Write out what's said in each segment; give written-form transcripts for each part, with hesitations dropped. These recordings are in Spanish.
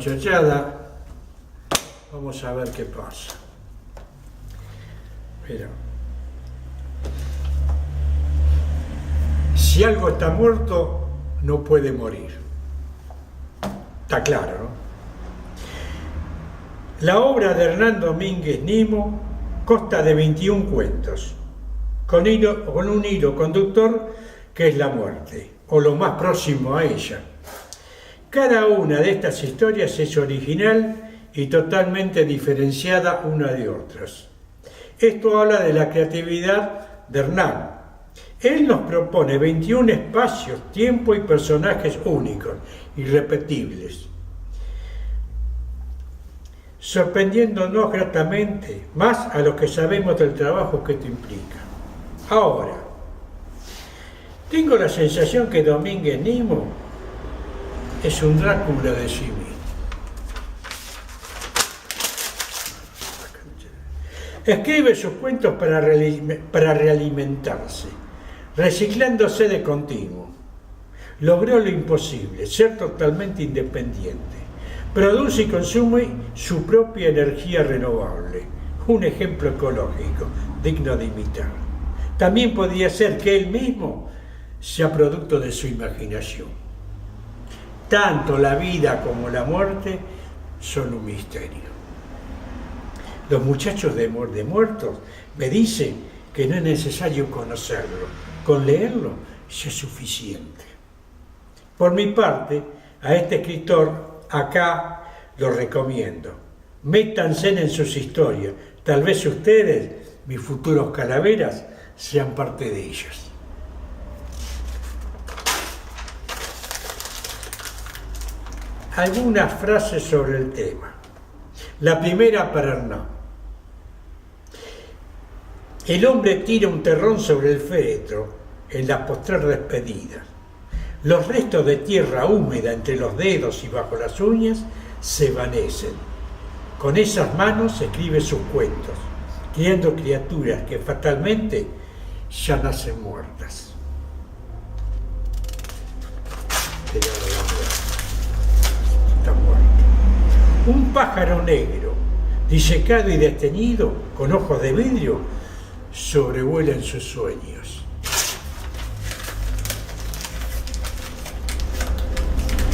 muchachada. Vamos a ver qué pasa. Mira. Si algo está muerto, no puede morir. Está claro, ¿no? La obra de Hernán Domínguez Nimo consta de 21 cuentos, con un hilo conductor que es la muerte, o lo más próximo a ella. Cada una de estas historias es original y totalmente diferenciada una de otras. Esto habla de la creatividad de Hernán. Él nos propone 21 espacios, tiempo y personajes únicos, irrepetibles, sorprendiéndonos gratamente más a los que sabemos del trabajo que esto implica. Ahora, tengo la sensación que Domínguez Nimo es un Drácula de sí mismo. Escribe sus cuentos para realimentarse, reciclándose de continuo. Logró lo imposible, ser totalmente independiente. Produce y consume su propia energía renovable, un ejemplo ecológico digno de imitar. También podría ser que él mismo sea producto de su imaginación. Tanto la vida como la muerte son un misterio. Los muchachos de muertos me dicen que no es necesario conocerlo, con leerlo ya es suficiente. Por mi parte, a este escritor acá lo recomiendo. Métanse en sus historias, tal vez ustedes, mis futuros calaveras, sean parte de ellas. Algunas frases sobre el tema. La primera para Hernán. El hombre tira un terrón sobre el féretro en la postrer despedida. Los restos de tierra húmeda entre los dedos y bajo las uñas se evanecen. Con esas manos escribe sus cuentos, criando criaturas que fatalmente ya nacen muertas. Está muerto. Un pájaro negro, disecado y desteñido, con ojos de vidrio, sobrevuela en sus sueños.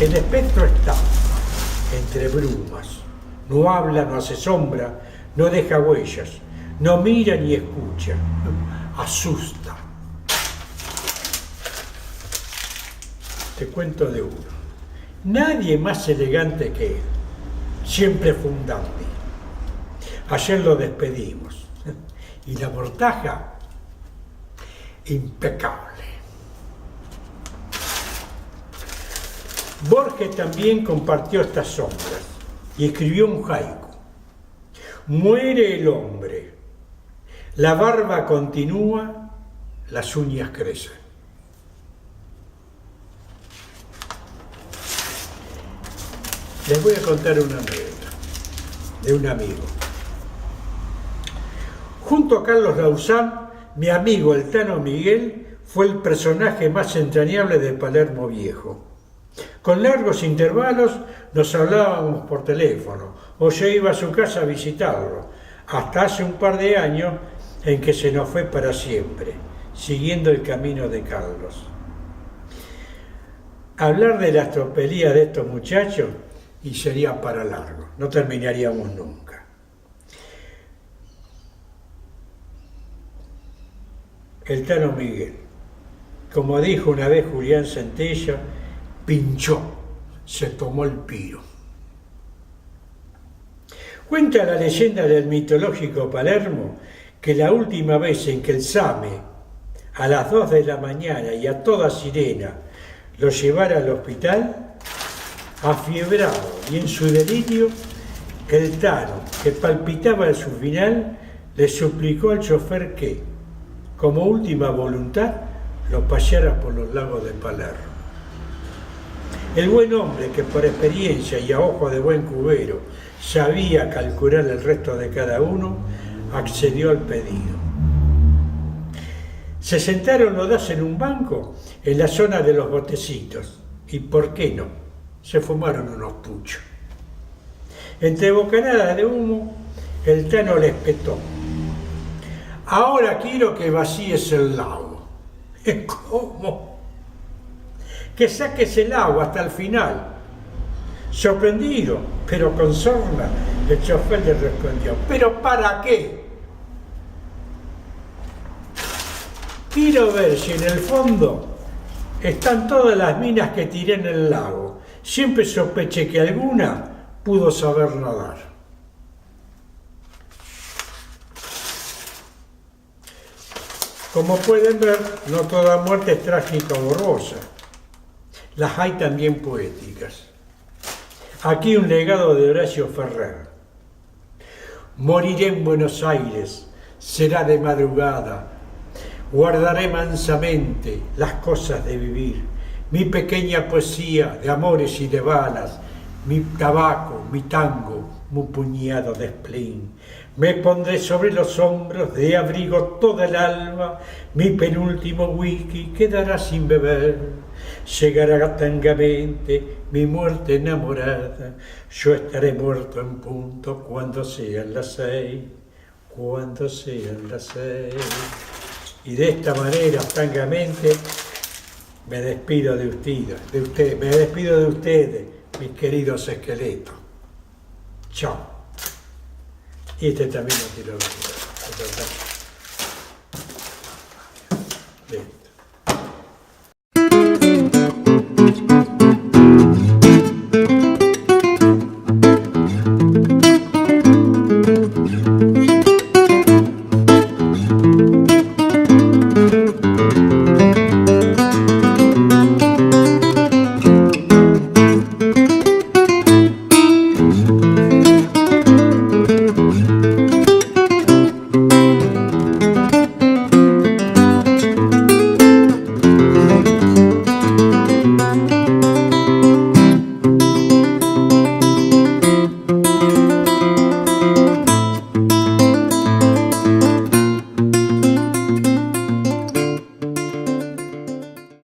El espectro está entre brumas, no habla, no hace sombra, no deja huellas, no mira ni escucha, asusta. Te cuento de uno. Nadie más elegante que él, siempre fue un dandy. Ayer lo despedimos. Y la mortaja, impecable. Borges también compartió estas sombras y escribió un haiku. Muere el hombre, la barba continúa, las uñas crecen. Les voy a contar una anécdota de un amigo. Junto a Carlos Lauzán, mi amigo el Tano Miguel fue el personaje más entrañable de Palermo Viejo. Con largos intervalos nos hablábamos por teléfono o yo iba a su casa a visitarlo, hasta hace un par de años en que se nos fue para siempre, siguiendo el camino de Carlos. Hablar de las tropelías de estos muchachos y sería para largo, no terminaríamos nunca. El Tano Miguel, como dijo una vez Julián Centella, pinchó, se tomó el piro. Cuenta la leyenda del mitológico Palermo que la última vez en que el Same, a las 2 de la mañana y a toda sirena, lo llevara al hospital, afiebrado y en su delirio, el Tano, que palpitaba en su final, le suplicó al chofer que, como última voluntad, lo paseara por los lagos de Palermo. El buen hombre, que por experiencia y a ojo de buen cubero sabía calcular el resto de cada uno, accedió al pedido. Se sentaron los dos en un banco en la zona de los botecitos y, ¿por qué no?, se fumaron unos puchos. Entre bocanadas de humo, el Tano le espetó: ahora quiero que vacíes el lago. ¿Cómo? Que saques el agua hasta el final. Sorprendido, pero con sorna, el chofer le respondió: ¿pero para qué? Quiero ver si en el fondo están todas las minas que tiré en el lago. Siempre sospeché que alguna pudo saber nadar. Como pueden ver, no toda muerte es trágica o borrosa. Las hay también poéticas. Aquí un legado de Horacio Ferrer. Moriré en Buenos Aires, será de madrugada. Guardaré mansamente las cosas de vivir, mi pequeña poesía de amores y de balas, mi tabaco, mi tango, mi puñado de spleen. Me pondré sobre los hombros de abrigo toda el alma, mi penúltimo whisky quedará sin beber. Llegará tangamente mi muerte enamorada, yo estaré muerto en punto cuando sean las 6, cuando sean las 6. Y de esta manera, francamente, me despido de ustedes, mis queridos esqueletos. Chao. Y este también lo quiero ver.